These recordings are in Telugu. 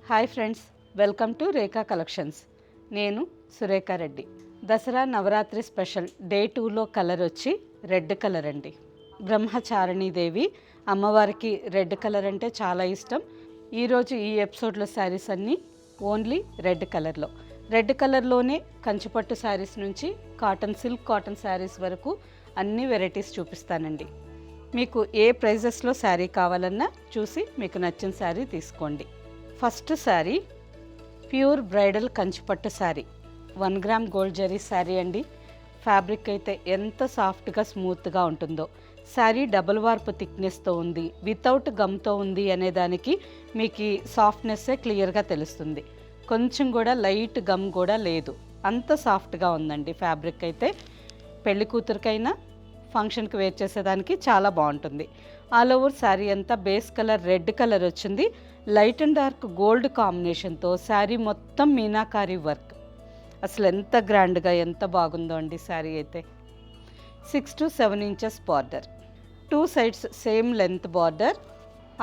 Hi friends, welcome to Rekha collections. నేను సురేఖ రెడ్డి. దసరా నవరాత్రి స్పెషల్ డే 2లో కలర్ వచ్చి రెడ్ కలర్ అండి. బ్రహ్మచారిణీదేవి అమ్మవారికి రెడ్ కలర్ అంటే చాలా ఇష్టం. ఈరోజు ఈ ఎపిసోడ్లో శారీస్ అన్నీ ఓన్లీ రెడ్ కలర్లో. రెడ్ కలర్లోనే కంచిపట్టు శారీస్ నుంచి సిల్క్ కాటన్ శారీస్ వరకు అన్ని వెరైటీస్ చూపిస్తానండి. మీకు ఏ ప్రైజెస్లో శారీ కావాలన్నా చూసి మీకు నచ్చిన శారీ తీసుకోండి. ఫస్ట్ శారీ ప్యూర్ బ్రైడల్ కంచిపట్టు శారీ, 1 గ్రామ్ గోల్డ్ జరీ శారీ అండి. ఫ్యాబ్రిక్ అయితే ఎంత సాఫ్ట్గా స్మూత్గా ఉంటుందో. శారీ డబుల్ వార్ప్ థిక్నెస్తో ఉంది, వితౌట్ గమ్తో ఉంది అనే దానికి మీకు సాఫ్ట్నెస్సే క్లియర్గా తెలుస్తుంది. కొంచెం కూడా లైట్ గమ్ కూడా లేదు, అంత సాఫ్ట్గా ఉందండి. ఫ్యాబ్రిక్ అయితే పెళ్లి కూతురికైనా ఫంక్షన్కి వేర్ చేసేదానికి చాలా బాగుంటుంది. ఆల్ ఓవర్ శారీ అంతా బేస్ కలర్ రెడ్ కలర్ వచ్చింది. లైట్ అండ్ డార్క్ గోల్డ్ కాంబినేషన్తో శారీ మొత్తం మీనాకారి వర్క్. అసలు ఎంత గ్రాండ్గా ఎంత బాగుందో అండి శారీ అయితే. 6 to 7 inches border, 2 sides same length border.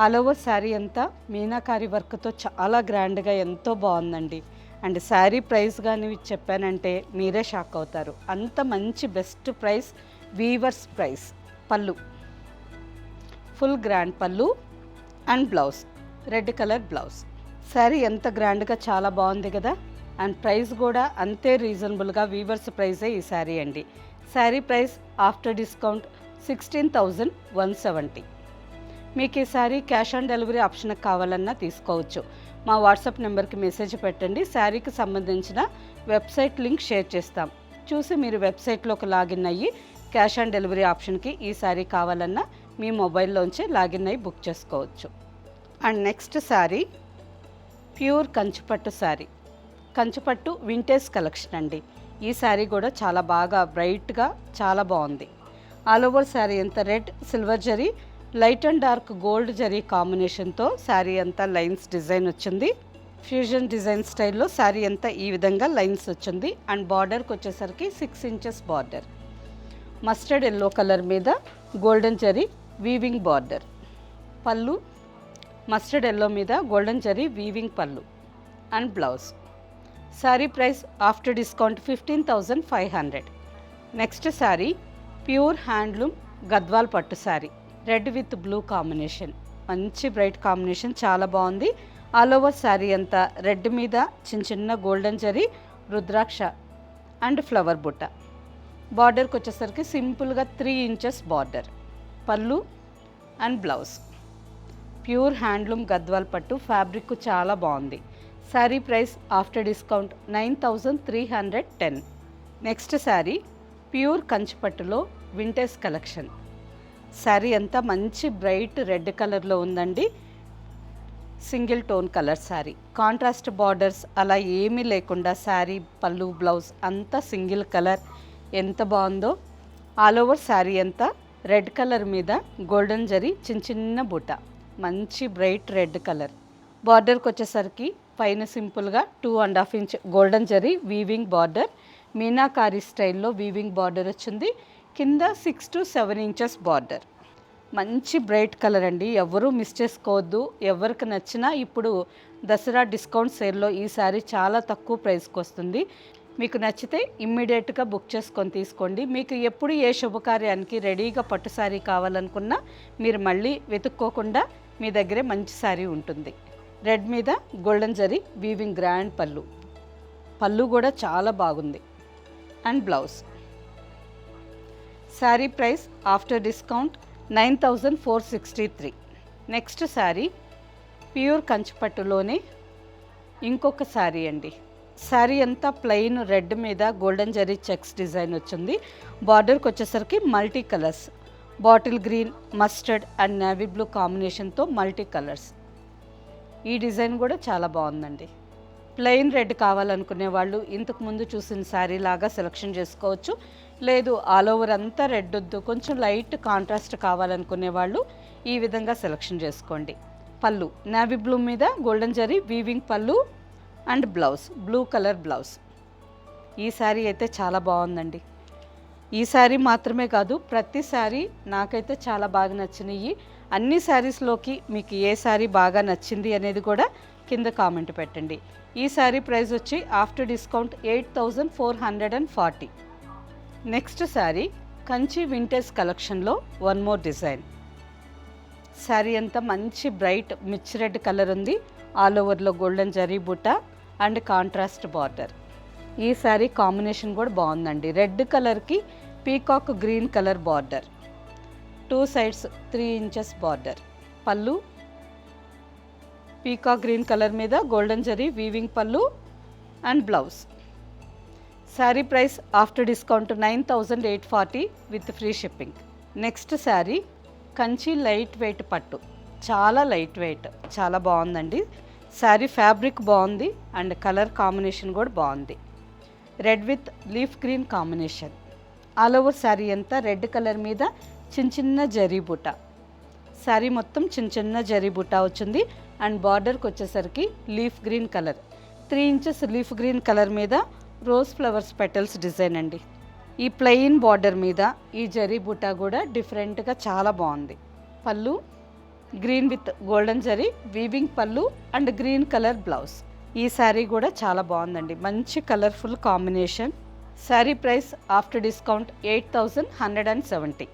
All over sari అంతా మీనాకారి వర్క్తో చాలా గ్రాండ్గా ఎంతో బాగుందండి. అండ్ శారీ ప్రైస్ కానీ చెప్పానంటే మీరే షాక్ అవుతారు. అంత మంచి బెస్ట్ ప్రైస్, వీవర్స్ ప్రైస్. పళ్ళు ఫుల్ గ్రాండ్ పళ్ళు and blouse red colour blouse. Sari ఎంత గ్రాండ్గా చాలా బాగుంది కదా. అండ్ ప్రైస్ కూడా అంతే రీజనబుల్గా వీవర్స్ ప్రైజే ఈ శారీ అండి. Sari price after discount 16,170. మీకు ఈ sari cash on delivery option కావాలన్నా తీసుకోవచ్చు. మా వాట్సాప్ నెంబర్కి మెసేజ్ పెట్టండి. శారీకి సంబంధించిన వెబ్సైట్ లింక్ షేర్ చేస్తాం. చూసి మీరు వెబ్సైట్లోకి లాగిన్ అయ్యి క్యాష్ ఆన్ డెలివరీ ఆప్షన్కి ఈ శారీ కావాలన్నా మీ మొబైల్లోంచి లాగిన్ అయ్యి బుక్ చేసుకోవచ్చు. And next sari pure Kanchipattu sari, Kanchipattu vintage collection అండి. ఈ శారీ కూడా చాలా బాగా బ్రైట్గా చాలా బాగుంది. ఆల్ ఓవర్ శారీ అంతా red silver zari, light and dark gold zari కాంబినేషన్తో శారీ అంతా లైన్స్ డిజైన్ వచ్చింది. ఫ్యూజన్ డిజైన్ స్టైల్లో శారీ అంతా ఈ విధంగా లైన్స్ వచ్చింది. అండ్ బార్డర్కి వచ్చేసరికి 6 inches border. Mustard yellow colour మీద గోల్డెన్ జరీ వీవింగ్ బార్డర్. పళ్ళు మస్టర్డ్ ఎల్లో మీద గోల్డెన్ జరీ వీవింగ్ పళ్ళు and blouse. Sari price after discount 15,500. Next sari pure handloom Gadwal పట్టు sari, red with blue combination. మంచి బ్రైట్ కాంబినేషన్, చాలా బాగుంది. ఆల్ ఓవర్ శారీ అంతా రెడ్ మీద చిన్న చిన్న గోల్డెన్ జరీ, రుద్రాక్ష అండ్ ఫ్లవర్ బుట్ట. బార్డర్కి వచ్చేసరికి సింపుల్గా 3 ఇంచెస్ బార్డర్. పళ్ళు and blouse. Pure handloom Gadwal పట్టు, ఫ్యాబ్రిక్ చాలా బాగుంది. Sari price after discount 9,310. Next sari pure కంచిపట్టులో వింటేజ్ కలెక్షన్. శారీ అంతా మంచి బ్రైట్ రెడ్ కలర్లో ఉందండి. Single tone colour sari, contrast borders అలా ఏమీ లేకుండా శారీ పళ్ళు బ్లౌజ్ అంతా సింగిల్ కలర్. ఎంత బాగుందో. ఆల్ ఓవర్ శారీ అంతా రెడ్ కలర్ మీద గోల్డెన్ జరీ చిన్న చిన్న బుట్ట, మంచి బ్రైట్ రెడ్ కలర్. బార్డర్కి వచ్చేసరికి పైన సింపుల్గా 2.5 inch golden zari weaving border, meenakari స్టైల్లో వీవింగ్ బార్డర్ వచ్చింది. కింద 6 to 7 ఇంచెస్ బార్డర్. మంచి బ్రైట్ కలర్ అండి, ఎవరూ మిస్ చేసుకోవద్దు. ఎవరికి నచ్చినా ఇప్పుడు దసరా డిస్కౌంట్ సేల్లో ఈ శారీ చాలా తక్కువ ప్రైస్కి వస్తుంది. మీకు నచ్చితే ఇమ్మీడియట్గా బుక్ చేసుకొని తీసుకోండి. మీకు ఎప్పుడు ఏ శుభకార్యానికి రెడీగా పట్టు శారీ కావాలనుకున్నా మీరు మళ్ళీ వెతుక్కోకుండా మీ దగ్గరే మంచి శారీ ఉంటుంది. రెడ్ మీద గోల్డెన్ జరీ వీవింగ్ గ్రాండ్ పళ్ళు. పళ్ళు కూడా చాలా బాగుంది. And blouse. Sari price after discount 9,463. Next sari pure కంచిపట్టులోనే ఇంకొక శారీ అండి. శారీ అంతా ప్లెయిన్ రెడ్ మీద గోల్డెన్ జరీ చెక్స్ డిజైన్ వచ్చింది. బార్డర్కి వచ్చేసరికి multi colours, bottle green, mustard and navy blue కాంబినేషన్తో మల్టీ కలర్స్. ఈ డిజైన్ కూడా చాలా బాగుందండి. ప్లెయిన్ రెడ్ కావాలనుకునే వాళ్ళు ఇంతకు ముందు చూసిన శారీ లాగా సెలెక్షన్ చేసుకోవచ్చు. లేదు ఆల్ ఓవర్ అంతా రెడ్ వద్దు, కొంచెం లైట్ కాంట్రాస్ట్ కావాలనుకునే వాళ్ళు ఈ విధంగా సెలెక్షన్ చేసుకోండి. పళ్ళు నేవీ బ్లూ మీద గోల్డెన్ జరీ వీవింగ్ పళ్ళు and blouse blue colour blouse. ఈ శారీ అయితే చాలా బాగుందండి. ఈ శారీ మాత్రమే కాదు, ప్రతి శారీ నాకైతే చాలా బాగా నచ్చినాయి. అన్ని శారీస్లోకి మీకు ఏ శారీ బాగా నచ్చింది అనేది కూడా కింద కామెంట్ పెట్టండి. ఈ శారీ ప్రైస్ వచ్చి after discount 8440. Next sari Kanchi vintage కలెక్షన్లో వన్ మోర్ డిజైన్. శారీ అంతా మంచి బ్రైట్ మిర్చి రెడ్ కలర్ ఉంది. ఆల్ ఓవర్లో గోల్డెన్ జరీ బుట్ట అండ్ కాంట్రాస్ట్ బార్డర్. ఈ శారీ కాంబినేషన్ కూడా బాగుందండి. రెడ్ కలర్కి peacock green colour border, 2 sides 3 inches border. పళ్ళు పీకాక్ గ్రీన్ కలర్ మీద గోల్డెన్ జరీ వీవింగ్ పళ్ళు and blouse. Sari price after discount 9840 with free shipping. Next sari Kanchi light weight పట్టు, చాలా లైట్ వెయిట్, చాలా బాగుందండి. శారీ ఫ్యాబ్రిక్ బాగుంది అండ్ కలర్ కాంబినేషన్ కూడా బాగుంది. Red with leaf green combination. All over sari అంతా రెడ్ కలర్ మీద చిన్న చిన్న జరీ బుట్ట. శారీ మొత్తం చిన్న చిన్న జరీ బుట్ట వచ్చింది అండ్ బార్డర్కి వచ్చేసరికి leaf green colour, 3 inches leaf green colour మీద రోజ్ ఫ్లవర్స్ పెటల్స్ డిజైన్ అండి. ఈ ప్లెయిన్ బార్డర్ మీద ఈ జరీ బుట్ట కూడా డిఫరెంట్గా చాలా బాగుంది. పళ్ళు green with golden zari weaving పళ్ళు అండ్ గ్రీన్ కలర్ బ్లౌజ్. ఈ శారీ కూడా చాలా బాగుందండి, మంచి colourful combination. Sari price after discount 8170.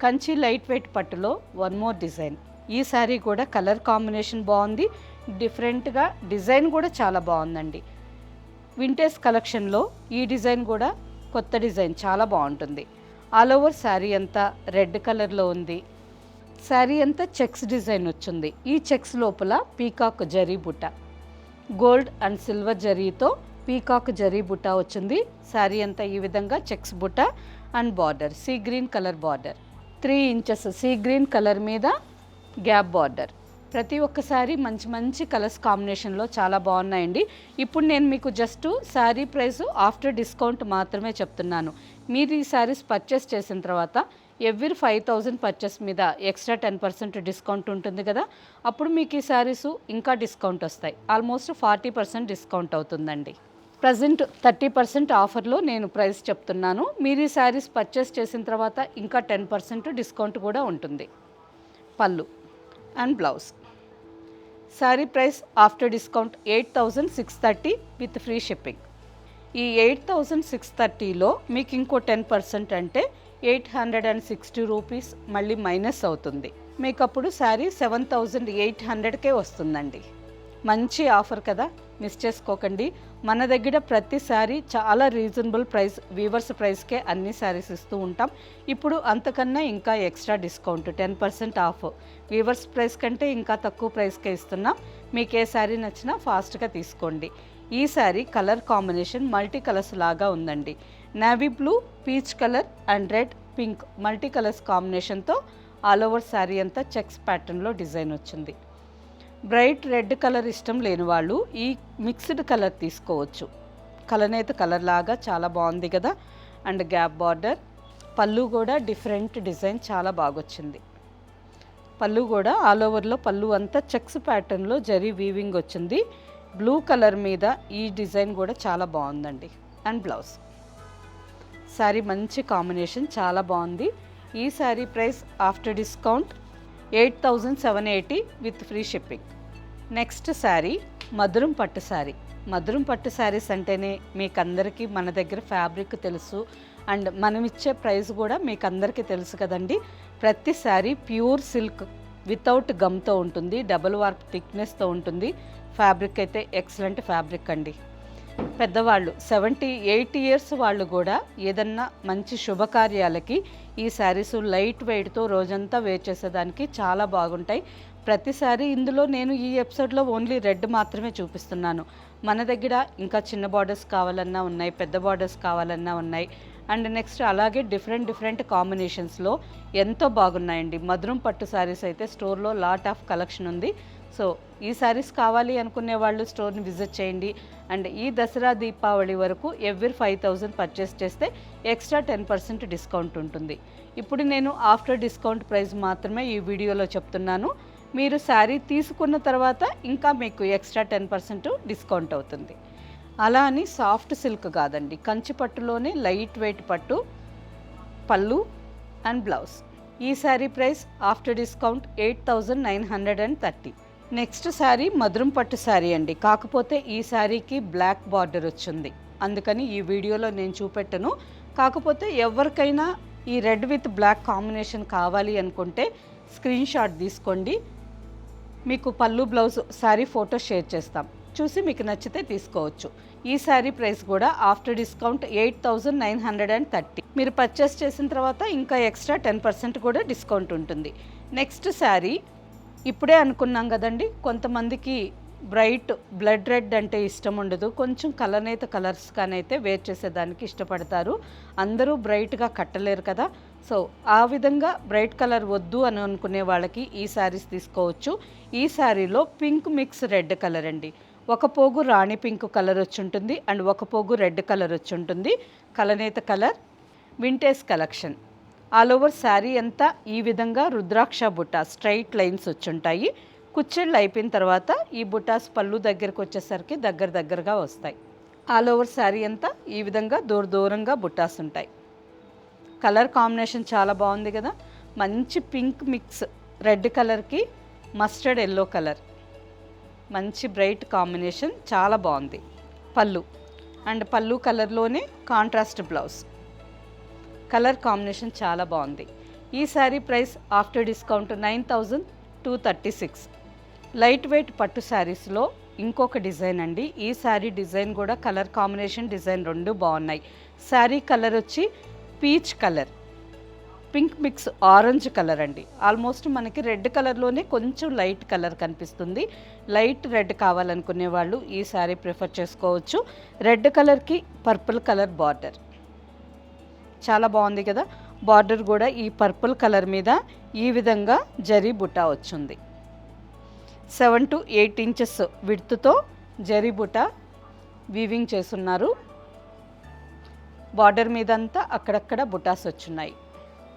Kanchi light weight పట్టులో వన్ మోర్ డిజైన్. ఈ శారీ కూడా కలర్ కాంబినేషన్ బాగుంది, డిఫరెంట్గా డిజైన్ కూడా చాలా బాగుందండి. వింటేజ్ కలెక్షన్లో ఈ డిజైన్ కూడా కొత్త డిజైన్, చాలా బాగుంటుంది. ఆల్ ఓవర్ శారీ అంతా రెడ్ కలర్లో ఉంది. శారీ అంతా చెక్స్ డిజైన్ వచ్చింది. ఈ చెక్స్ లోపల పీకాక్ జరీ బుట్ట, గోల్డ్ అండ్ సిల్వర్ జరీతో పీకాక్ జరీ బుట్ట వచ్చింది. శారీ అంతా ఈ విధంగా చెక్స్ బుట్ట and border sea green colour border, 3 inches sea green colour మీద గ్యాప్ బార్డర్. ప్రతి ఒక్కసారి మంచి మంచి కలర్స్ కాంబినేషన్లో చాలా బాగున్నాయండి. ఇప్పుడు నేను మీకు just sari price after discount మాత్రమే చెప్తున్నాను. మీరు ఈ శారీస్ పర్చేస్ చేసిన తర్వాత ఎవ్రీ 5000 పర్చేస్ మీద ఎక్స్ట్రా 10% డిస్కౌంట్ ఉంటుంది కదా, అప్పుడు మీకు ఈ శారీస్ ఇంకా డిస్కౌంట్ వస్తాయి. ఆల్మోస్ట్ 40% డిస్కౌంట్ అవుతుందండి. ప్రజెంట్ 30% ఆఫర్లో నేను ప్రైస్ చెప్తున్నాను. మీరు ఈ శారీస్ పర్చేస్ చేసిన తర్వాత ఇంకా 10% డిస్కౌంట్ కూడా ఉంటుంది. పళ్ళు and blouse. Sari price after discount 8630 with free shipping. ఈ 8630లో మీకు ఇంకో 10% అంటే 860 రూపీస్ మళ్ళీ మైనస్ అవుతుంది. మీకు అప్పుడు శారీ 7800కే వస్తుందండి. మంచి ఆఫర్ కదా, మిస్ చేసుకోకండి. మన దగ్గర ప్రతి శారీ చాలా రీజనబుల్ ప్రైస్, వీవర్స్ ప్రైస్కే అన్ని శారీస్ ఇస్తూ ఉంటాం. ఇప్పుడు అంతకన్నా ఇంకా extra discount 10% off, weavers price కంటే ఇంకా తక్కువ ప్రైస్కే ఇస్తున్నాం. మీకు ఏ శారీ నచ్చినా ఫాస్ట్గా తీసుకోండి. ఈ sari colour combination multi colours లాగా ఉందండి. Navy blue, peach colour and red, pink multi colours కాంబినేషన్తో ఆల్ ఓవర్ శారీ అంతా చెక్స్ ప్యాటర్న్లో డిజైన్ వచ్చింది. బ్రైట్ రెడ్ కలర్ ఇష్టం లేని వాళ్ళు ఈ మిక్స్డ్ కలర్ తీసుకోవచ్చు. కలనేత కలర్ లాగా చాలా బాగుంది కదా. And gap border. పళ్ళు కూడా డిఫరెంట్ డిజైన్ చాలా బాగొచ్చింది. పళ్ళు కూడా ఆల్ ఓవర్లో పళ్ళు అంతా చెక్స్ ప్యాటర్న్లో జరీ వీవింగ్ వచ్చింది. బ్లూ కలర్ మీద ఈ డిజైన్ కూడా చాలా బాగుందండి. And blouse. శారీ మంచి కాంబినేషన్, చాలా బాగుంది. ఈ sari price after discount 8780 with free shipping. Next sari మధురం పట్టు శారీ. మధురం పట్టు శారీస్ అంటేనే మీకు అందరికీ మన దగ్గర ఫ్యాబ్రిక్ తెలుసు అండ్ మనం ఇచ్చే ప్రైస్ కూడా మీకు అందరికీ తెలుసు కదండి. ప్రతి శారీ ప్యూర్ సిల్క్ వితౌట్ గమ్తో ఉంటుంది, డబుల్ వార్ప్ థిక్నెస్తో ఉంటుంది. ఫ్యాబ్రిక్ అయితే ఎక్సలెంట్ ఫ్యాబ్రిక్ అండి. పెద్దవాళ్ళు 70-80 ఇయర్స్ వాళ్ళు కూడా ఏదన్నా మంచి శుభకార్యాలకి ఈ శారీస్ లైట్ వెయిట్తో రోజంతా వేర్ చేసేదానికి చాలా బాగుంటాయి. ప్రతిసారి ఇందులో నేను ఈ ఎపిసోడ్లో ఓన్లీ రెడ్ మాత్రమే చూపిస్తున్నాను. మన దగ్గర ఇంకా చిన్న బార్డర్స్ కావాలన్నా ఉన్నాయి, పెద్ద బార్డర్స్ కావాలన్నా ఉన్నాయి. అండ్ నెక్స్ట్ అలాగే డిఫరెంట్ కాంబినేషన్స్లో ఎంతో బాగున్నాయండి. మధురం పట్టు శారీస్ అయితే స్టోర్లో లాట్ ఆఫ్ కలెక్షన్ ఉంది. సో ఈ శారీస్ కావాలి అనుకునే వాళ్ళు స్టోర్ని విజిట్ చేయండి. అండ్ ఈ దసరా దీపావళి వరకు ఎవ్రీ 5000 పర్చేస్ చేస్తే ఎక్స్ట్రా 10% డిస్కౌంట్ ఉంటుంది. ఇప్పుడు నేను ఆఫ్టర్ డిస్కౌంట్ ప్రైస్ మాత్రమే ఈ వీడియోలో చెప్తున్నాను. మీరు శారీ తీసుకున్న తర్వాత ఇంకా మీకు ఎక్స్ట్రా 10% డిస్కౌంట్ అవుతుంది. అలా అని సాఫ్ట్ సిల్క్ కాదండి, కంచి పట్టులోనే లైట్ వెయిట్ పట్టు. పళ్ళు అండ్ బ్లౌజ్. ఈ sari price after discount 8930. Next sari మధురం పట్టు శారీ అండి. కాకపోతే ఈ శారీకి బ్లాక్ బార్డర్ వచ్చింది, అందుకని ఈ వీడియోలో నేను చూపెట్టను. కాకపోతే ఎవరికైనా ఈ రెడ్ విత్ బ్లాక్ కాంబినేషన్ కావాలి అనుకుంటే స్క్రీన్ షాట్ తీసుకోండి. మీకు పళ్ళు బ్లౌజ్ శారీ ఫోటో షేర్ చేస్తాం, చూసి మీకు నచ్చితే తీసుకోవచ్చు. ఈ శారీ ప్రైస్ కూడా ఆఫ్టర్ డిస్కౌంట్ 8,930. మీరు పర్చేస్ చేసిన తర్వాత ఇంకా ఎక్స్ట్రా 10% కూడా డిస్కౌంట్ ఉంటుంది. నెక్స్ట్ శారీ ఇప్పుడే అనుకున్నాం కదండి, కొంతమందికి బ్రైట్ బ్లడ్ రెడ్ అంటే ఇష్టం ఉండదు, కొంచెం కలనేత కలర్స్ కానైతే వేర్ చేసేదానికి ఇష్టపడతారు. అందరూ బ్రైట్గా కట్టలేరు కదా, సో ఆ విధంగా బ్రైట్ కలర్ వద్దు అని అనుకునే వాళ్ళకి ఈ శారీస్ తీసుకోవచ్చు. ఈ శారీలో పింక్ మిక్స్ రెడ్ కలర్ అండి. ఒక పోగు రాణి పింక్ కలర్ వచ్చి ఉంటుంది అండ్ ఒక పోగు రెడ్ కలర్ వచ్చి ఉంటుంది. కలనేత colour, vintage collection. All over sari అంతా ఈ విధంగా రుద్రాక్ష బుట్ట స్ట్రైట్ లైన్స్ వచ్చుంటాయి. కుచ్చిళ్ళు అయిపోయిన తర్వాత ఈ బుటాస్ పళ్ళు దగ్గరకు వచ్చేసరికి దగ్గరగా వస్తాయి. ఆల్ ఓవర్ శారీ అంతా ఈ విధంగా దూరంగా బుటాస్ ఉంటాయి. కలర్ కాంబినేషన్ చాలా బాగుంది కదా, మంచి పింక్ మిక్స్ రెడ్ కలర్కి మస్టర్డ్ ఎల్లో కలర్, మంచి బ్రైట్ కాంబినేషన్, చాలా బాగుంది. పళ్ళు అండ్ పళ్ళు కలర్లోనే కాంట్రాస్ట్ బ్లౌజ్, కలర్ కాంబినేషన్ చాలా బాగుంది. ఈ sari price after discount 9,236. Light weight పట్టు శారీస్లో ఇంకొక డిజైన్ అండి. ఈ శారీ డిజైన్ కూడా కలర్ కాంబినేషన్ డిజైన్ రెండు బాగున్నాయి. శారీ కలర్ వచ్చి peach colour, pink mix orange colour అండి. ఆల్మోస్ట్ మనకి రెడ్ కలర్లోనే కొంచెం లైట్ కలర్ కనిపిస్తుంది. లైట్ రెడ్ కావాలనుకునే వాళ్ళు ఈ శారీ ప్రిఫర్ చేసుకోవచ్చు. రెడ్ కలర్కి పర్పుల్ కలర్ బార్డర్ చాలా బాగుంది కదా. బార్డర్ కూడా ఈ పర్పుల్ కలర్ మీద ఈ విధంగా జరీ బుటా వచ్చింది. 7 to 8 ఇంచెస్ విడ్త్తో జరీ బుటా వీవింగ్ చేస్తున్నారు. బార్డర్ మీదంతా అక్కడక్కడ బుటాస్ వచ్చున్నాయి.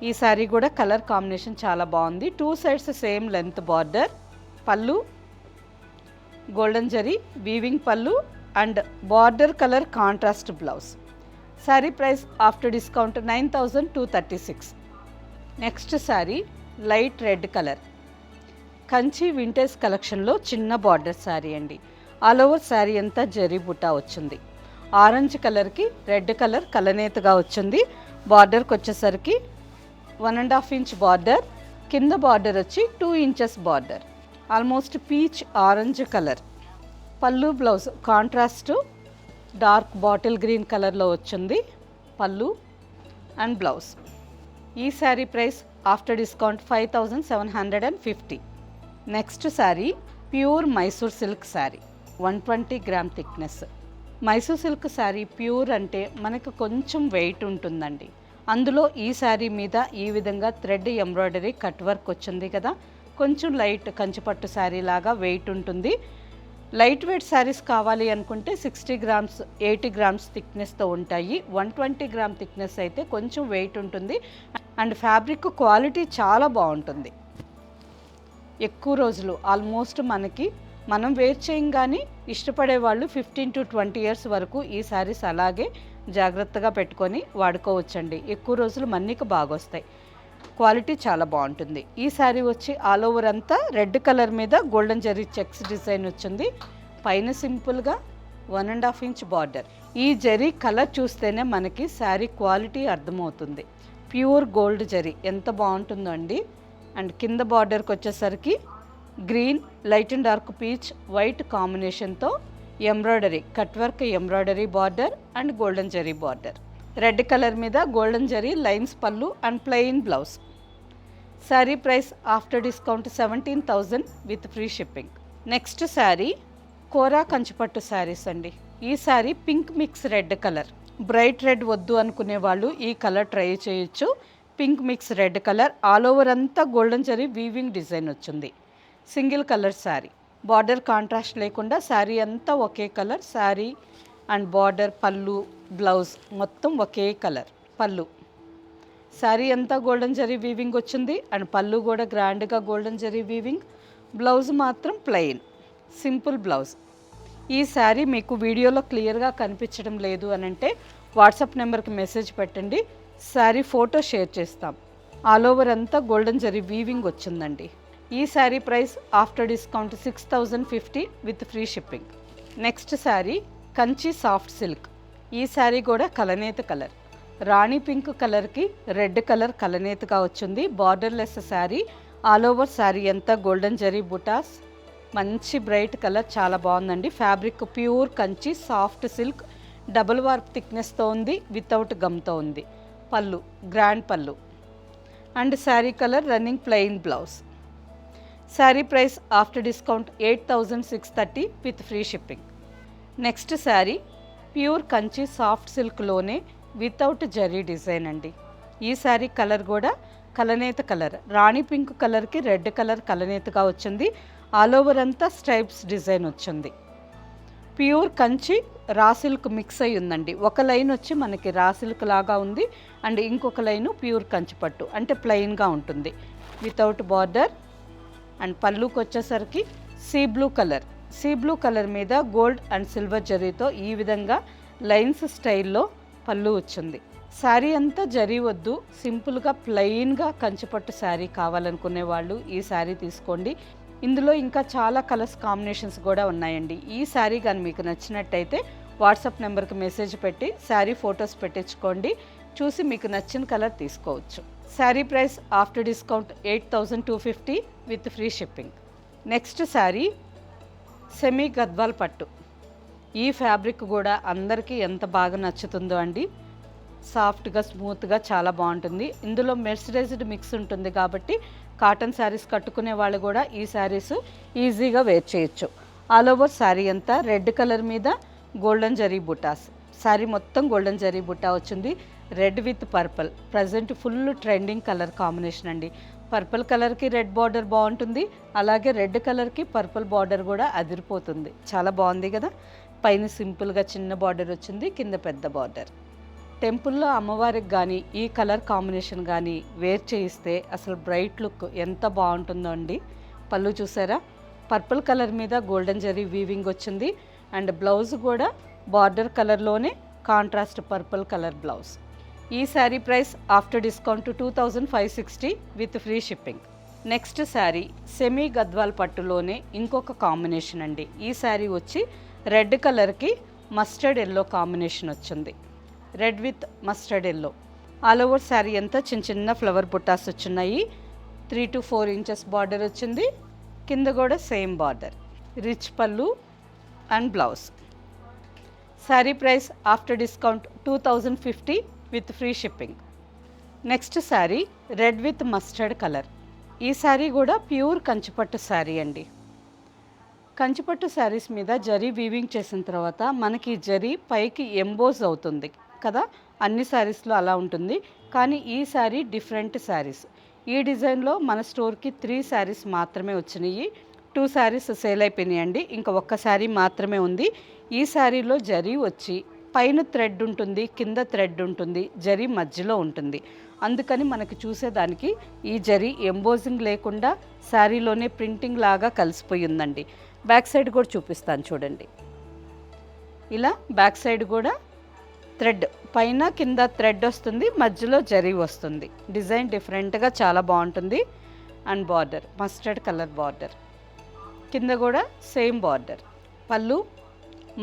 ఈ శారీ కూడా కలర్ కాంబినేషన్ చాలా బాగుంది. 2 సైడ్స్ సేమ్ లెంత్ బార్డర్, పళ్ళు గోల్డెన్ జరీ వీవింగ్ పళ్ళు and border colour contrast blouse. Sari price after discount 9,236. Next sari light red colour, Kanchi vintage కలెక్షన్లో చిన్న బార్డర్ శారీ అండి. ఆల్ ఓవర్ శారీ అంతా జరీ బుటా వచ్చింది. ఆరెంజ్ కలర్కి రెడ్ కలర్ కలనేతగా వచ్చింది. బార్డర్కి వచ్చేసరికి 1.5 ఇంచ్ బార్డర్, కింద బార్డర్ వచ్చి 2 inches border, almost peach orange colour. Pallu blouse contrast dark bottle green కలర్లో వచ్చింది పళ్ళు అండ్ బ్లౌజ్. ఈ sari price after discount 5,750. Next sari pure Mysore silk sari, 120 gram thickness. Mysore silk sari pure అంటే మనకు కొంచెం వెయిట్ ఉంటుందండి. అందులో ఈ శారీ మీద ఈ విధంగా థ్రెడ్ ఎంబ్రాయిడరీ కట్ వర్క్ వచ్చింది కదా, కొంచెం లైట్ కంచిపట్టు శారీ లాగా వెయిట్ ఉంటుంది. లైట్ వెయిట్ శారీస్ కావాలి అనుకుంటే 60 గ్రామ్స్ 80 గ్రామ్స్ థిక్నెస్తో ఉంటాయి. 120 గ్రామ్ థిక్నెస్ అయితే కొంచెం వెయిట్ ఉంటుంది అండ్ ఫ్యాబ్రిక్ క్వాలిటీ చాలా బాగుంటుంది. ఎక్కువ రోజులు ఆల్మోస్ట్ మనం వేర్ చేయంగానే ఇష్టపడే వాళ్ళు 15 to 20 ఇయర్స్ వరకు ఈ శారీస్ అలాగే జాగ్రత్తగా పెట్టుకొని వాడుకోవచ్చండి. ఎక్కువ రోజులు మన్నిక బాగా వస్తాయి, క్వాలిటీ చాలా బాగుంటుంది. ఈ శారీ వచ్చి ఆల్ ఓవర్ అంతా రెడ్ కలర్ మీద గోల్డెన్ జరీ చెక్స్ డిజైన్ వచ్చింది. పైన సింపుల్గా 1.5 ఇంచ్ బార్డర్. ఈ జరీ కలర్ చూస్తేనే మనకి శారీ క్వాలిటీ అర్థమవుతుంది. ప్యూర్ గోల్డ్ జరీ ఎంత బాగుంటుందో అండి. అండ్ కింద బార్డర్కి వచ్చేసరికి green, light and dark peach, white కాంబినేషన్తో embroidery cut work embroidery border and golden zari border. Red colour మీద golden zari lines pallu and plain blouse. Sari price after discount 17,000 with free shipping. Next sari kora కంచిపట్టు శారీస్ అండి. ఈ sari pink mix red colour. Bright red వద్దు అనుకునే వాళ్ళు ఈ కలర్ ట్రై చేయొచ్చు. Pink mix red colour, all over అంతా గోల్డెన్ జరీ వీవింగ్ డిజైన్ వచ్చింది. Single colour sari, border contrast లేకుండా శారీ అంతా ఒకే కలర్. శారీ అండ్ బార్డర్, పళ్ళు, బ్లౌజ్ మొత్తం ఒకే కలర్. పళ్ళు శారీ అంతా గోల్డెన్ జరీ వీవింగ్ వచ్చింది అండ్ పళ్ళు కూడా గ్రాండ్గా గోల్డెన్ జరీ వీవింగ్. బ్లౌజ్ మాత్రం ప్లెయిన్ సింపుల్ బ్లౌజ్. ఈ శారీ మీకు వీడియోలో క్లియర్గా కనిపించడం లేదు అని అంటే వాట్సాప్ నెంబర్కి మెసేజ్ పెట్టండి, శారీ ఫోటో షేర్ చేస్తాం. ఆల్ ఓవర్ అంతా గోల్డెన్ జరీ వీవింగ్ వచ్చిందండి. ఈ sari price after discount 6050 with free shipping. Next sari Kanchi soft silk. ఈ శారీ కూడా కలనేత కలర్, రాణి పింక్ కలర్కి రెడ్ కలర్ కలనేతగా వచ్చింది. Borderless sari, all over sari అంతా గోల్డెన్ జరీ బుటాస్, మంచి బ్రైట్ కలర్, చాలా బాగుందండి. Fabric pure Kanchi soft silk, double warp థిక్నెస్తో ఉంది, వితౌట్ గమ్తో ఉంది. పళ్ళు గ్రాండ్ పళ్ళు and sari colour running plain blouse. Sari price after discount 8630 with free shipping. Next sari pure Kanchi soft సిల్క్లోనే వితౌట్ జరీ డిజైన్ అండి. ఈ శారీ కలర్ కూడా కలనేత కలర్, రాణి పింక్ కలర్కి రెడ్ కలర్ కలనేతగా వచ్చింది. ఆల్ ఓవర్ అంతా స్ట్రైప్స్ డిజైన్ వచ్చింది. Pure Kanchi raw silk mix అయి ఉందండి. ఒక లైన్ వచ్చి మనకి రా సిల్క్ లాగా ఉంది అండ్ ఇంకొక లైను ప్యూర్ కంచి పట్టు, అంటే ప్లెయిన్గా ఉంటుంది వితౌట్ బార్డర్. అండ్ పళ్ళుకి వచ్చేసరికి సీ బ్లూ కలర్ మీద గోల్డ్ అండ్ సిల్వర్ జరీతో ఈ విధంగా లైన్స్ స్టైల్లో పళ్ళు వచ్చింది. శారీ అంతా జరీ వద్దు, సింపుల్గా ప్లెయిన్గా కంచిపట్టు శారీ కావాలనుకునే వాళ్ళు ఈ శారీ తీసుకోండి. ఇందులో ఇంకా చాలా కలర్స్ కాంబినేషన్స్ కూడా ఉన్నాయండి. ఈ శారీ కానీ మీకు నచ్చినట్టయితే వాట్సాప్ నెంబర్కి మెసేజ్ పెట్టి శారీ ఫొటోస్ పెట్టించుకోండి, చూసి మీకు నచ్చిన కలర్ తీసుకోవచ్చు. Sari price after discount 8250 with free shipping. Next sari semi Gadwal పట్టు. ఈ ఫ్యాబ్రిక్ కూడా అందరికీ ఎంత బాగా నచ్చుతుందో అండి. సాఫ్ట్గా స్మూత్గా చాలా బాగుంటుంది. ఇందులో మెర్సరైజ్డ్ మిక్స్ ఉంటుంది కాబట్టి కాటన్ శారీస్ కట్టుకునే వాళ్ళు కూడా ఈ శారీస్ ఈజీగా వేర్ చేయొచ్చు. ఆల్ ఓవర్ శారీ అంతా రెడ్ కలర్ మీద గోల్డెన్ జరీ బుటాస్, శారీ మొత్తం గోల్డెన్ జరీ బుటా వచ్చింది. Red with purple, present full trending colour combination అండి. పర్పుల్ కలర్కి రెడ్ బార్డర్ బాగుంటుంది, అలాగే రెడ్ కలర్కి పర్పుల్ బార్డర్ కూడా అదిరిపోతుంది. చాలా బాగుంది కదా. పైన సింపుల్గా చిన్న బార్డర్ వచ్చింది, కింద పెద్ద బార్డర్. టెంపుల్లో అమ్మవారికి కానీ ఈ కలర్ కాంబినేషన్ కానీ వేర్ చేయిస్తే అసలు బ్రైట్ లుక్ ఎంత బాగుంటుందో అండి. పళ్ళు చూసారా, పర్పుల్ కలర్ మీద గోల్డెన్ జరీ వీవింగ్ వచ్చింది అండ్ బ్లౌజ్ కూడా బార్డర్ కలర్లోనే కాంట్రాస్ట్ పర్పుల్ కలర్ బ్లౌజ్. ఈ sari price after discount 2560 with free shipping. Next sari semi Gadwal పట్టులోనే ఇంకొక కాంబినేషన్ అండి. ఈ శారీ వచ్చి రెడ్ కలర్కి మస్టర్డ్ ఎల్లో కాంబినేషన్ వచ్చింది. Red with mustard yellow. All over sari అంతా చిన్న చిన్న ఫ్లవర్ బుట్టాస్ వచ్చున్నాయి. 3 to 4 ఇంచెస్ బార్డర్ వచ్చింది, కింద కూడా సేమ్ బార్డర్. రిచ్ పళ్ళు and blouse. Sari price after discount 2050 with free shipping. Next sari red with mustard colour. ఈ శారీ కూడా ప్యూర్ కంచిపట్టు శారీ అండి. కంచిపట్టు శారీస్ మీద జరీ వీవింగ్ చేసిన తర్వాత మనకి జరీ పైకి ఎంబోజ్ అవుతుంది కదా, అన్ని శారీస్లో అలా ఉంటుంది. కానీ ఈ శారీ డిఫరెంట్ శారీస్. ఈ డిజైన్లో మన స్టోర్కి 3 శారీస్ మాత్రమే వచ్చినాయి. 2 శారీస్ సేల్ అయిపోయినాయండి, ఇంకా ఒక్క శారీ మాత్రమే ఉంది. ఈ శారీలో జరీ వచ్చి పైన థ్రెడ్ ఉంటుంది, కింద థ్రెడ్ ఉంటుంది, జరీ మధ్యలో ఉంటుంది. అందుకని మనకి చూసేదానికి ఈ జరీ ఎంబోజింగ్ లేకుండా శారీలోనే ప్రింటింగ్ లాగా కలిసిపోయి ఉందండి. బ్యాక్ సైడ్ కూడా చూపిస్తాను చూడండి. ఇలా బ్యాక్ సైడ్ కూడా థ్రెడ్, పైన కింద థ్రెడ్ వస్తుంది, మధ్యలో జరీ వస్తుంది. డిజైన్ డిఫరెంట్గా చాలా బాగుంటుంది. And border mustard colour border, కింద కూడా సేమ్ బార్డర్. పళ్ళు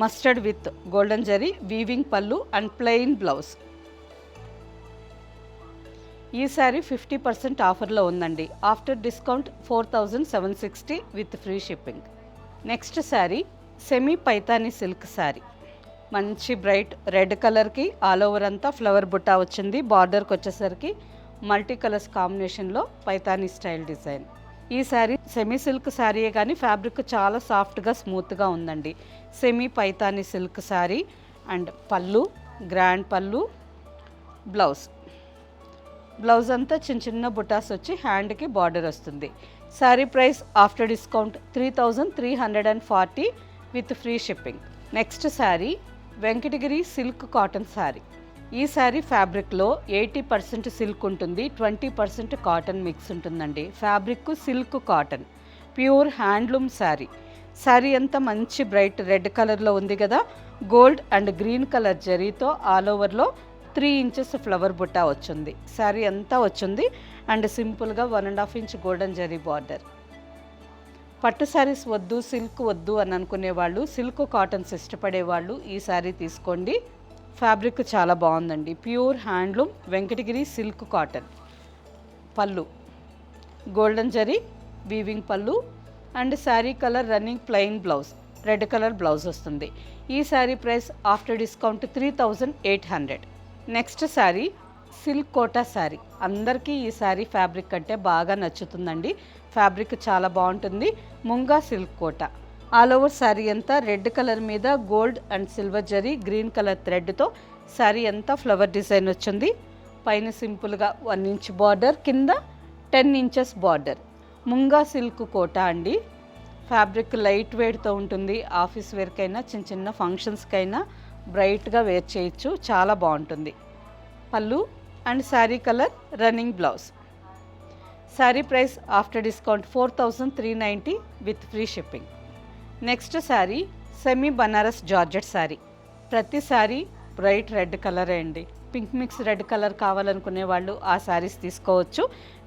mustard with golden zari weaving పళ్ళు అండ్ ప్లెయిన్ బ్లౌజ్. ఈ శారీ 50% ఆఫర్లో ఉందండి. After discount 4760 with free shipping. Next sari semi Paithani silk sari. మంచి బ్రైట్ రెడ్ కలర్కి ఆల్ ఓవర్ అంతా ఫ్లవర్ బుట్టా వచ్చింది. బార్డర్కి వచ్చేసరికి మల్టీ కలర్స్ కాంబినేషన్లో పైతానీ స్టైల్ డిజైన్. ఈ శారీ సెమీ సిల్క్ శారీయే కానీ ఫ్యాబ్రిక్ చాలా సాఫ్ట్గా స్మూత్గా ఉందండి. Semi Paithani silk sari and పళ్ళు గ్రాండ్ పళ్ళు, బ్లౌజ్ అంతా చిన్న చిన్న బుటాస్ వచ్చి హ్యాండ్కి బార్డర్ వస్తుంది. Sari price after discount 3340 with free shipping. Next sari Venkatagiri silk cotton sari. ఈ శారీ ఫ్యాబ్రిక్లో 80% సిల్క్ ఉంటుంది, 20% కాటన్ మిక్స్ ఉంటుందండి. Fabric silk cotton, pure handloom sari. Sari అంతా మంచి బ్రైట్ రెడ్ కలర్లో ఉంది కదా, గోల్డ్ అండ్ గ్రీన్ కలర్ జరీతో ఆల్ ఓవర్లో 3 ఇంచెస్ ఫ్లవర్ బుట్టా వచ్చింది. శారీ అంతా వచ్చింది అండ్ సింపుల్గా 1.5 ఇంచ్ గోల్డెన్ జరీ బార్డర్. పట్టు శారీస్ వద్దు, సిల్క్ వద్దు అని అనుకునే వాళ్ళు, సిల్క్ కాటన్స్ ఇష్టపడే వాళ్ళు ఈ శారీ తీసుకోండి. ఫ్యాబ్రిక్ చాలా బాగుందండి. Pure handloom Venkatagiri silk cotton. పళ్ళు గోల్డెన్ జరీ వీవింగ్ పళ్ళు and sari colour running plain blouse, red colour blouse వస్తుంది. ఈ sari price after discount 3800. Next sari silk Kota sari. అందరికీ ఈ శారీ ఫ్యాబ్రిక్ అంటే బాగా నచ్చుతుందండి. ఫ్యాబ్రిక్ చాలా బాగుంటుంది. ముంగా silk Kota. All over sari అంతా రెడ్ కలర్ మీద gold and silver zari green colour థ్రెడ్తో శారీ అంతా ఫ్లవర్ డిజైన్ వచ్చింది. పైన సింపుల్గా 1 ఇంచ్ బార్డర్, కింద 10 inches border. Munga silk Kota అండి. ఫ్యాబ్రిక్ లైట్ వెయిట్తో ఉంటుంది. ఆఫీస్ వేర్కైనా చిన్న చిన్న ఫంక్షన్స్కైనా బ్రైట్గా వేర్ చేయొచ్చు. చాలా బాగుంటుంది. పళ్ళు and sari colour running blouse. Sari price after discount 4390 with free shipping. Next sari semi Banaras georgette sari. ప్రతి శారీ బ్రైట్ రెడ్ కలరే అండి. పింక్ మిక్స్ రెడ్ కలర్ కావాలనుకునే వాళ్ళు ఆ శారీస్ తీసుకోవచ్చు.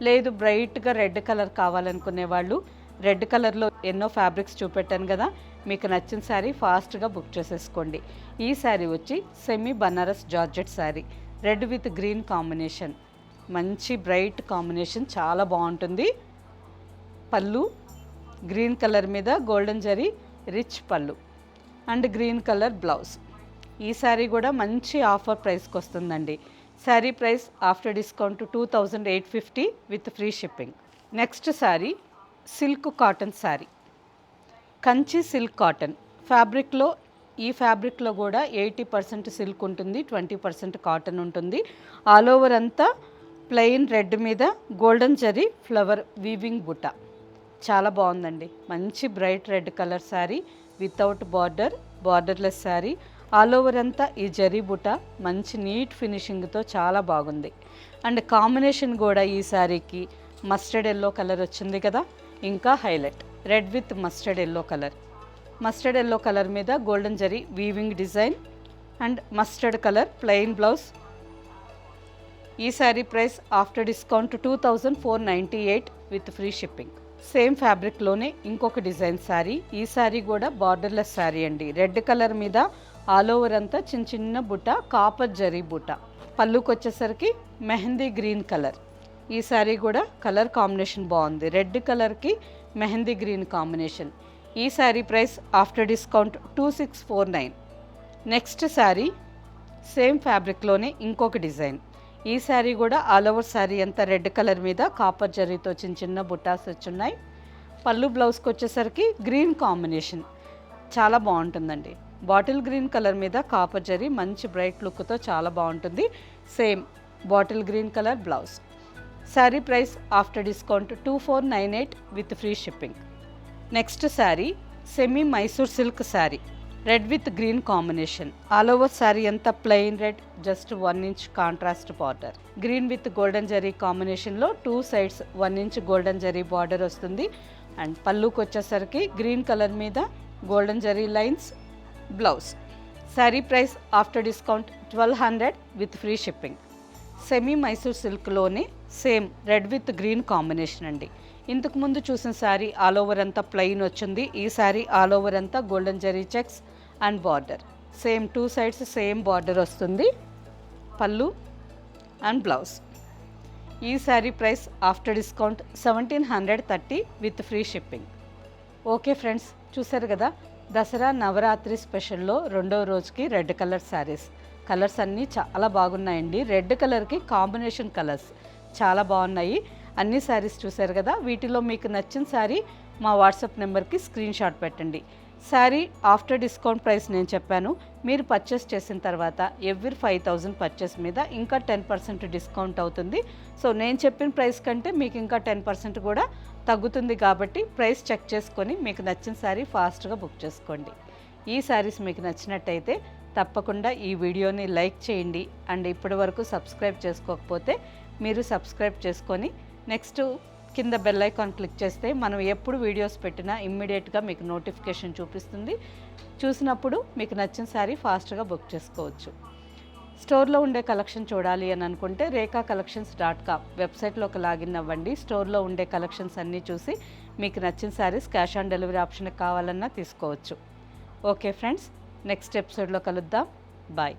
లేదు బ్రైట్గా రెడ్ కలర్ కావాలనుకునే వాళ్ళు, రెడ్ కలర్లో ఎన్నో ఫ్యాబ్రిక్స్ చూపెట్టాను కదా, మీకు నచ్చిన శారీ ఫాస్ట్గా బుక్ చేసేసుకోండి. ఈ శారీ వచ్చి semi Banaras georgette sari. Red with green combination, మంచి బ్రైట్ కాంబినేషన్, చాలా బాగుంటుంది. పళ్ళు గ్రీన్ కలర్ మీద గోల్డెన్ జరీ రిచ్ పళ్ళు అండ్ గ్రీన్ కలర్ బ్లౌజ్. ఈ శారీ కూడా మంచి ఆఫర్ ప్రైస్కి వస్తుందండి. Sari price after discount 2850 with free shipping. Next sari silk cotton sari. Kanchi silk cotton ఫ్యాబ్రిక్లో, ఈ ఫ్యాబ్రిక్లో కూడా 80% సిల్క్ ఉంటుంది, 20% కాటన్ ఉంటుంది. ఆల్ ఓవర్ అంతా ప్లెయిన్ రెడ్ మీద గోల్డెన్ జరీ ఫ్లవర్ వీవింగ్ బుట్ట. చాలా బాగుందండి. మంచి bright red colour sari without border, borderless sari. All over అంతా ఈ జరీ బుట్ట మంచి నీట్ ఫినిషింగ్తో చాలా బాగుంది. అండ్ కాంబినేషన్ కూడా ఈ శారీకి మస్టర్డ్ ఎల్లో కలర్ వచ్చింది కదా, ఇంకా highlight. Red with mustard yellow colour. Mustard yellow colour మీద golden zari weaving design and mustard colour plain blouse. ఈ sari price after discount 2498 with free shipping. Same ఫ్యాబ్రిక్లోనే ఇంకొక డిజైన్ శారీ. ఈ శారీ కూడా బార్డర్లెస్ శారీ అండి. రెడ్ కలర్ మీద ఆల్ ఓవర్ అంతా చిన్న చిన్న బుట్ట, కాపర్ జరీ బుట్ట. పళ్ళుకి వచ్చేసరికి మెహందీ గ్రీన్ కలర్. ఈ శారీ కూడా కలర్ కాంబినేషన్ బాగుంది. రెడ్ కలర్కి మెహందీ గ్రీన్ కాంబినేషన్. ఈ sari price after discount 2649. Next sari same ఫ్యాబ్రిక్లోనే ఇంకొక డిజైన్. ఈ శారీ కూడా ఆల్ ఓవర్ శారీ అంతా రెడ్ కలర్ మీద కాపర్ జరీతో చిన్న చిన్న బుట్టాస్ వచ్చున్నాయి. పళ్ళు బ్లౌజ్కి వచ్చేసరికి గ్రీన్ కాంబినేషన్ చాలా బాగుంటుందండి. బాటిల్ గ్రీన్ కలర్ మీద కాపర్ జరీ మంచి బ్రైట్ లుక్తో చాలా బాగుంటుంది. Same bottle green colour blouse. Sari price after discount 2498 with free shipping. Next sari semi Mysore silk sari. Red with green combination. All over sari అంతా plain red, just 1 inch contrast border. Green with golden zari కాంబినేషన్లో 2 sides 1 inch golden zari border వస్తుంది. అండ్ పళ్ళుకి వచ్చేసరికి గ్రీన్ కలర్ మీద golden zari lines blouse. Sari price after discount 1200 with free shipping. Semi Mysore సిల్క్లోనే same red with green combination అండి. ఇంతకు ముందు చూసిన శారీ ఆల్ ఓవర్ అంతా ప్లెయిన్ వచ్చింది. ఈ శారీ ఆల్ ఓవర్ అంతా golden zari checks and border. Same 2 sides same border వస్తుంది. Pallu and blouse. ఈ sari price after discount 1730 with free shipping. Okay friends, చూసారు కదా, దసరా నవరాత్రి స్పెషల్లో రెండవ రోజుకి రెడ్ కలర్ శారీస్. కలర్స్ అన్నీ చాలా బాగున్నాయండి. రెడ్ కలర్కి కాంబినేషన్ కలర్స్ చాలా బాగున్నాయి. అన్ని శారీస్ చూసారు కదా. వీటిలో మీకు నచ్చిన శారీ మా వాట్సాప్ నెంబర్కి స్క్రీన్ షాట్ పెట్టండి. శారీ ఆఫ్టర్ డిస్కౌంట్ ప్రైస్ నేను చెప్పాను. మీరు పర్చేస్ చేసిన తర్వాత ఎవ్రీ 5000 పర్చేస్ మీద ఇంకా 10% డిస్కౌంట్ అవుతుంది. సో నేను చెప్పిన ప్రైస్ కంటే మీకు ఇంకా 10% కూడా తగ్గుతుంది. కాబట్టి ప్రైస్ చెక్ చేసుకొని మీకు నచ్చిన శారీ ఫాస్ట్గా బుక్ చేసుకోండి. ఈ శారీస్ మీకు నచ్చినట్టయితే తప్పకుండా ఈ వీడియోని లైక్ చేయండి. అండ్ ఇప్పటి వరకు సబ్స్క్రైబ్ చేసుకోకపోతే మీరు సబ్స్క్రైబ్ చేసుకొని నెక్స్ట్ కింద బెల్ ఐకాన్ క్లిక్ చేస్తే మనం ఎప్పుడు వీడియోస్ పెట్టినా ఇమ్మీడియట్గా మీకు నోటిఫికేషన్ చూపిస్తుంది. చూసినప్పుడు మీకు నచ్చిన శారీ ఫాస్ట్గా బుక్ చేసుకోవచ్చు. స్టోర్లో ఉండే కలెక్షన్ చూడాలి అని అనుకుంటే రేఖా కలెక్షన్స్.com వెబ్సైట్లోకి లాగిన్ అవ్వండి. స్టోర్లో ఉండే కలెక్షన్స్ అన్నీ చూసి మీకు నచ్చిన saris cash on delivery option కావాలన్నా తీసుకోవచ్చు. ఓకే ఫ్రెండ్స్, నెక్స్ట్ ఎపిసోడ్లో కలుద్దాం. బాయ్.